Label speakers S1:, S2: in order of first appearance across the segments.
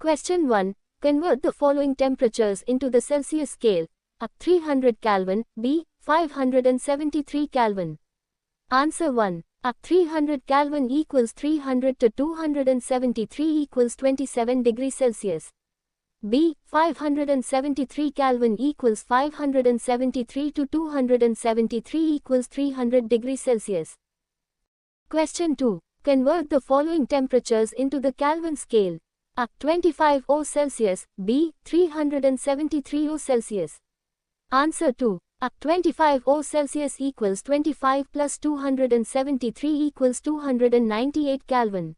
S1: Question 1. Convert the following temperatures into the Celsius scale. A. 300 Kelvin, B. 573 Kelvin. Answer 1. A. 300 Kelvin equals 300 to 273 equals 27 degrees Celsius. B. 573 Kelvin equals 573 to 273 equals 300 degrees Celsius. Question 2. Convert the following temperatures into the Kelvin scale. A. 25 O Celsius, B. 373 O Celsius. Answer 2. A. 25 O Celsius equals 25 plus 273 equals 298 Kelvin.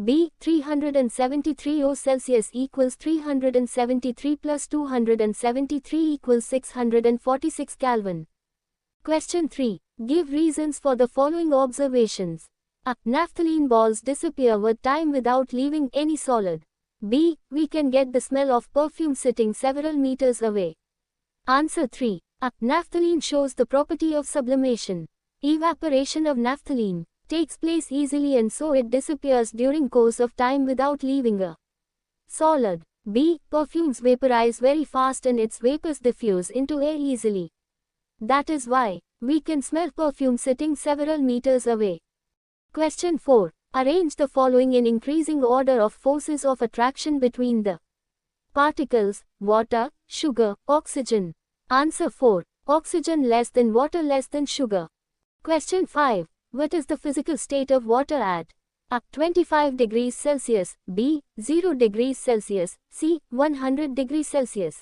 S1: B. 373 O Celsius equals 373 plus 273 equals 646 Kelvin. Question 3. Give reasons for the following observations. A. Naphthalene balls disappear with time without leaving any solid. B. We can get the smell of perfume sitting several meters away. Answer 3. A. Naphthalene shows the property of sublimation. Evaporation of naphthalene takes place easily and so it disappears during course of time without leaving a solid. B. Perfumes vaporize very fast and its vapors diffuse into air easily. That is why we can smell perfume sitting several meters away. Question 4. Arrange the following in increasing order of forces of attraction between the particles: water, sugar, oxygen. Answer 4. Oxygen less than water less than sugar. Question 5. What is the physical state of water at? A. 25 degrees Celsius, B. 0 degrees Celsius, C. 100 degrees Celsius.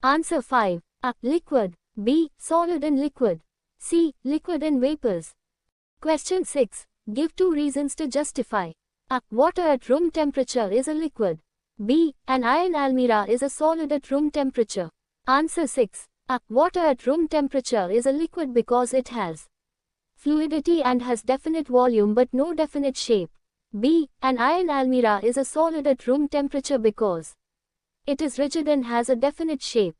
S1: Answer 5. A. Liquid, B. Solid and liquid, C. Liquid and vapors. Question 6. Give 2 reasons to justify. A. Water at room temperature is a liquid. B. An iron almirah is a solid at room temperature. Answer 6. A. Water at room temperature is a liquid because it has fluidity and has definite volume but no definite shape. B. An iron almirah is a solid at room temperature because it is rigid and has a definite shape.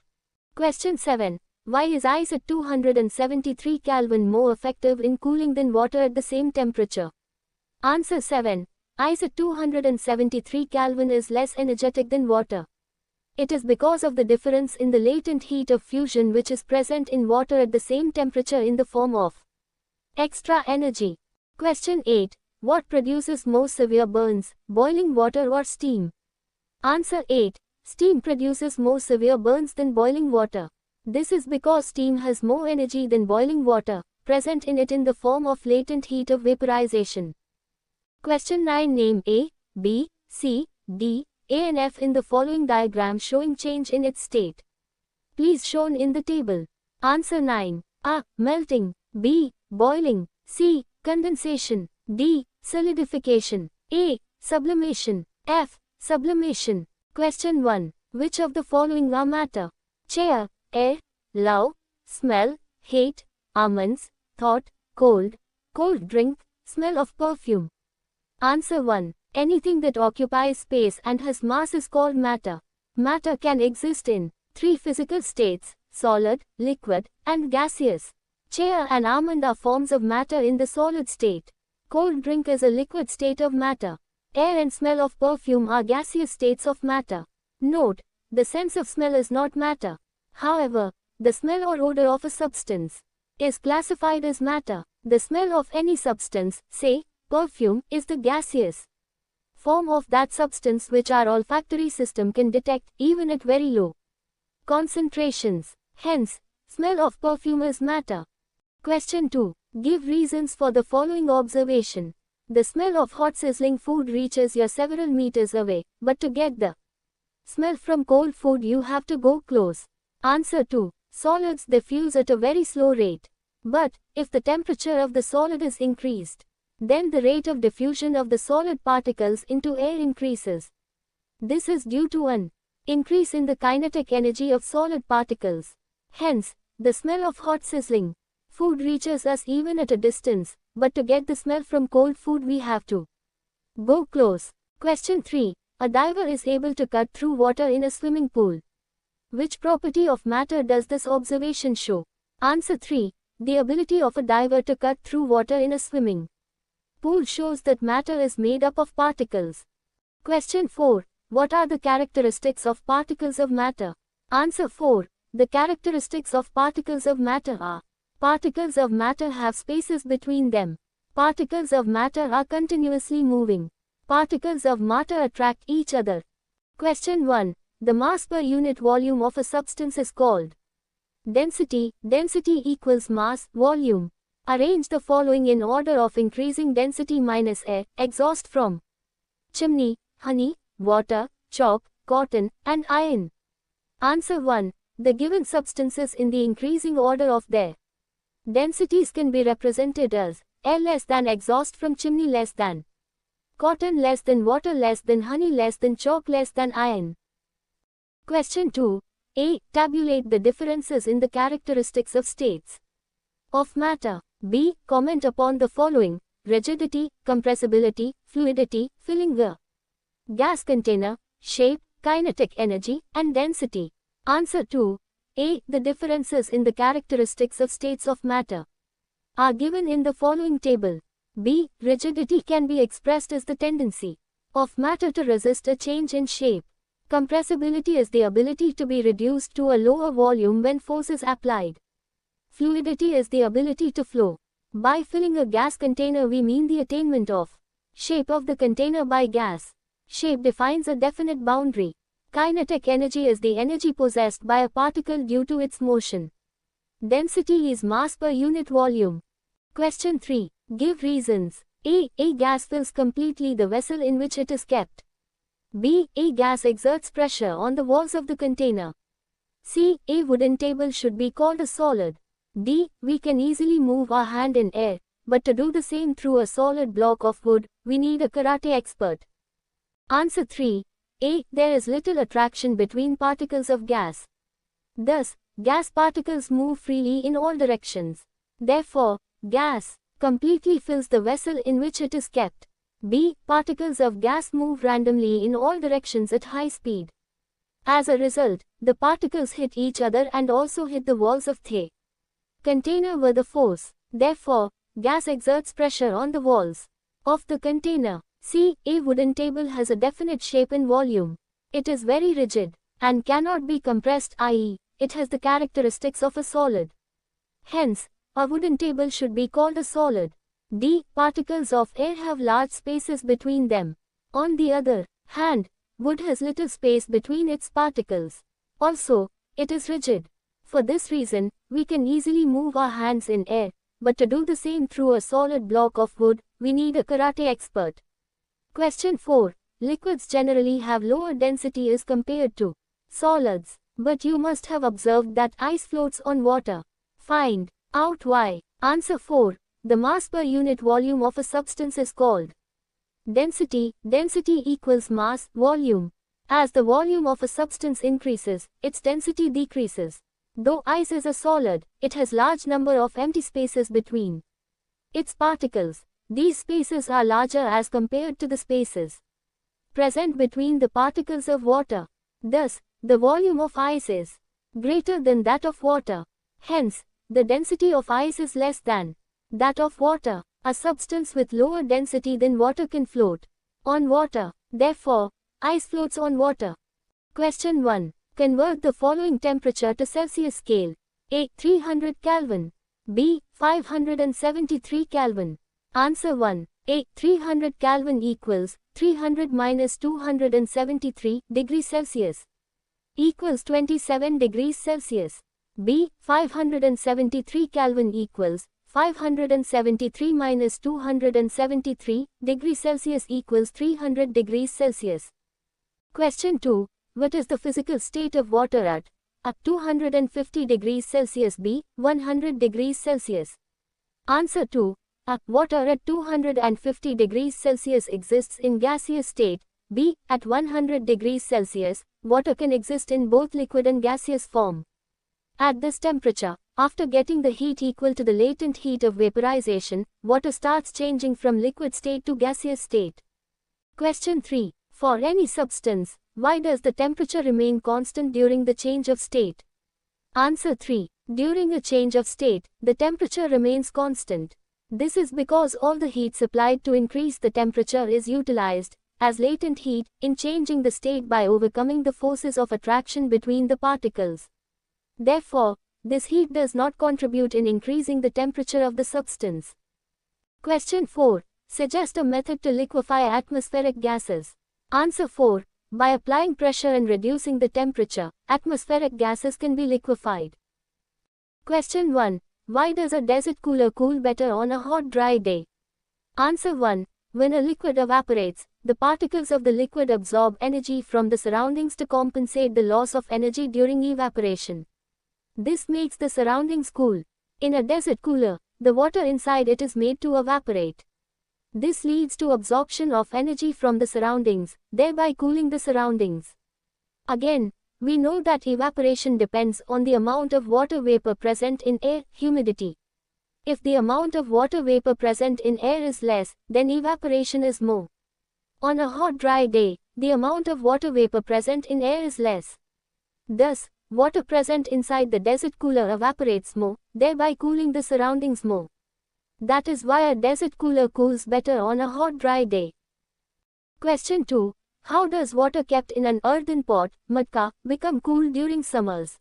S1: Question 7. Why is ice at 273 Kelvin more effective in cooling than water at the same temperature? Answer 7. Ice at 273 Kelvin is less energetic than water. It is because of the difference in the latent heat of fusion which is present in water at the same temperature in the form of extra energy. Question 8. What produces more severe burns, boiling water or steam? Answer 8. Steam produces more severe burns than boiling water. This is because steam has more energy than boiling water, present in it in the form of latent heat of vaporization. Question 9. Name A, B, C, D, A and F in the following diagram showing change in its state. Please shown in the table. Answer 9. A. Melting, B. Boiling, C. Condensation, D. Solidification, A. Sublimation, F. Sublimation. Question 1. Which of the following are matter? Chair, air, love, smell, hate, almonds, thought, cold drink, smell of perfume. Answer 1. Anything that occupies space and has mass is called matter. Matter can exist in 3 physical states: solid, liquid, and gaseous. Chair and almond are forms of matter in the solid state. Cold drink is a liquid state of matter. Air and smell of perfume are gaseous states of matter. Note: the sense of smell is not matter. However, the smell or odor of a substance is classified as matter. The smell of any substance, say, perfume, is the gaseous form of that substance which our olfactory system can detect even at very low concentrations. Hence, smell of perfume is matter. Question 2. Give reasons for the following observation. The smell of hot sizzling food reaches you several meters away, but to get the smell from cold food you have to go close. Answer 2. Solids diffuse at a very slow rate. But, if the temperature of the solid is increased, then the rate of diffusion of the solid particles into air increases. This is due to an increase in the kinetic energy of solid particles. Hence, the smell of hot sizzling food reaches us even at a distance, but to get the smell from cold food we have to go close. Question 3. A diver is able to cut through water in a swimming pool. Which property of matter does this observation show? Answer 3. The ability of a diver to cut through water in a swimming pool shows that matter is made up of particles. Question 4. What are the characteristics of particles of matter? Answer 4. The characteristics of particles of matter are: particles of matter have spaces between them. Particles of matter are continuously moving. Particles of matter attract each other. Question 1. The mass per unit volume of a substance is called density. Density equals mass, volume. Arrange the following in order of increasing density: minus air, exhaust from chimney, honey, water, chalk, cotton, and iron. Answer 1. The given substances in the increasing order of their densities can be represented as air less than exhaust from chimney less than cotton less than water less than honey less than chalk less than iron. Question 2. A. Tabulate the differences in the characteristics of states of matter. B. Comment upon the following: rigidity, compressibility, fluidity, filling the gas container, shape, kinetic energy, and density. Answer 2. A. The differences in the characteristics of states of matter are given in the following table. B. Rigidity can be expressed as the tendency of matter to resist a change in shape. Compressibility is the ability to be reduced to a lower volume when force is applied. Fluidity is the ability to flow. By filling a gas container, we mean the attainment of shape of the container by gas. Shape defines a definite boundary. Kinetic energy is the energy possessed by a particle due to its motion. Density is mass per unit volume. Question 3. Give reasons. A. A gas fills completely the vessel in which it is kept. B. A gas exerts pressure on the walls of the container. C. A wooden table should be called a solid. D. We can easily move our hand in air, but to do the same through a solid block of wood, we need a karate expert. Answer 3. A. There is little attraction between particles of gas. Thus, gas particles move freely in all directions. Therefore, gas completely fills the vessel in which it is kept. B. Particles of gas move randomly in all directions at high speed. As a result, the particles hit each other and also hit the walls of the container with the force. Therefore, gas exerts pressure on the walls of the container. C. A wooden table has a definite shape and volume. It is very rigid and cannot be compressed, i.e., it has the characteristics of a solid. Hence, a wooden table should be called a solid. D. Particles of air have large spaces between them. On the other hand, wood has little space between its particles. Also, it is rigid. For this reason, we can easily move our hands in air, but to do the same through a solid block of wood, we need a karate expert. Question 4. Liquids generally have lower density as compared to solids, but you must have observed that ice floats on water. Find out why. Answer 4. The mass per unit volume of a substance is called density. Density equals mass, volume. As the volume of a substance increases, its density decreases. Though ice is a solid, it has large number of empty spaces between its particles. These spaces are larger as compared to the spaces present between the particles of water. Thus, the volume of ice is greater than that of water. Hence, the density of ice is less than that of water. A substance with lower density than water can float on water. Therefore, ice floats on water. Question 1. Convert the following temperature to Celsius scale. A. 300 Kelvin. B. 573 Kelvin. Answer 1. A. 300 Kelvin equals 300 minus 273 degrees Celsius equals 27 degrees Celsius. B. 573 Kelvin equals 573 minus 273 degrees Celsius equals 300 degrees Celsius. Question 2. What is the physical state of water at 250 degrees Celsius? B. 100 degrees Celsius. Answer 2. Water at 250 degrees Celsius exists in gaseous state. B. At 100 degrees Celsius, water can exist in both liquid and gaseous form. At this temperature, after getting the heat equal to the latent heat of vaporization, water starts changing from liquid state to gaseous state. Question 3. For any substance, why does the temperature remain constant during the change of state? Answer 3. During a change of state, the temperature remains constant. This is because all the heat supplied to increase the temperature is utilized. as latent heat, in changing the state by overcoming the forces of attraction between the particles. Therefore, this heat does not contribute in increasing the temperature of the substance. Question 4. Suggest a method to liquefy atmospheric gases. Answer 4. By applying pressure and reducing the temperature, atmospheric gases can be liquefied. Question 1. Why does a desert cooler cool better on a hot dry day? Answer 1. When a liquid evaporates, the particles of the liquid absorb energy from the surroundings to compensate the loss of energy during evaporation. This makes the surroundings cool. In a desert cooler, the water inside it is made to evaporate. This leads to absorption of energy from the surroundings, thereby cooling the surroundings. Again, we know that evaporation depends on the amount of water vapor present in air, humidity. If the amount of water vapor present in air is less, then evaporation is more. On a hot dry day, the amount of water vapor present in air is less. Thus, water present inside the desert cooler evaporates more, thereby cooling the surroundings more. That is why a desert cooler cools better on a hot dry day. Question 2. How does water kept in an earthen pot, matka, become cool during summers?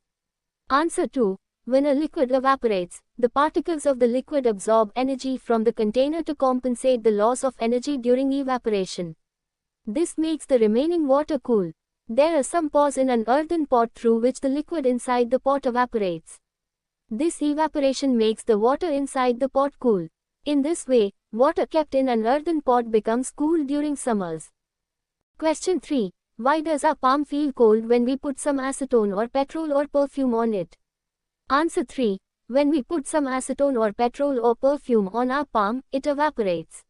S1: Answer 2. When a liquid evaporates, the particles of the liquid absorb energy from the container to compensate the loss of energy during evaporation. This makes the remaining water cool. There are some pores in an earthen pot through which the liquid inside the pot evaporates. This evaporation makes the water inside the pot cool. In this way, water kept in an earthen pot becomes cool during summers. Question 3. Why does our palm feel cold when we put some acetone or petrol or perfume on it? Answer 3. When we put some acetone or petrol or perfume on our palm, it evaporates.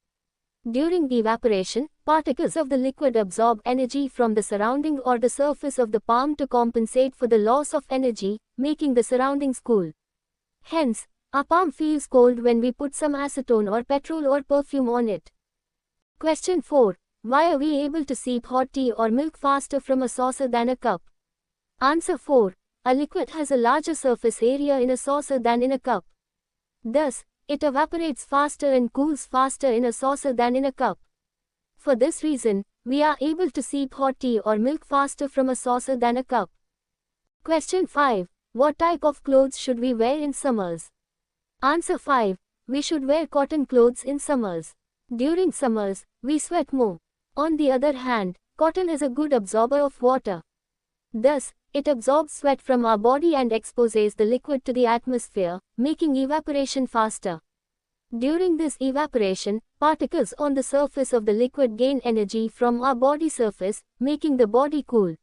S1: During evaporation, particles of the liquid absorb energy from the surrounding or the surface of the palm to compensate for the loss of energy, making the surroundings cool. Hence, our palm feels cold when we put some acetone or petrol or perfume on it. Question 4. Why are we able to sip hot tea or milk faster from a saucer than a cup? Answer 4. A liquid has a larger surface area in a saucer than in a cup. Thus, it evaporates faster and cools faster in a saucer than in a cup. For this reason, we are able to sip hot tea or milk faster from a saucer than a cup. Question 5. What type of clothes should we wear in summers? Answer 5. We should wear cotton clothes in summers. During summers, we sweat more. On the other hand, cotton is a good absorber of water. Thus, it absorbs sweat from our body and exposes the liquid to the atmosphere, making evaporation faster. During this evaporation, particles on the surface of the liquid gain energy from our body surface, making the body cool.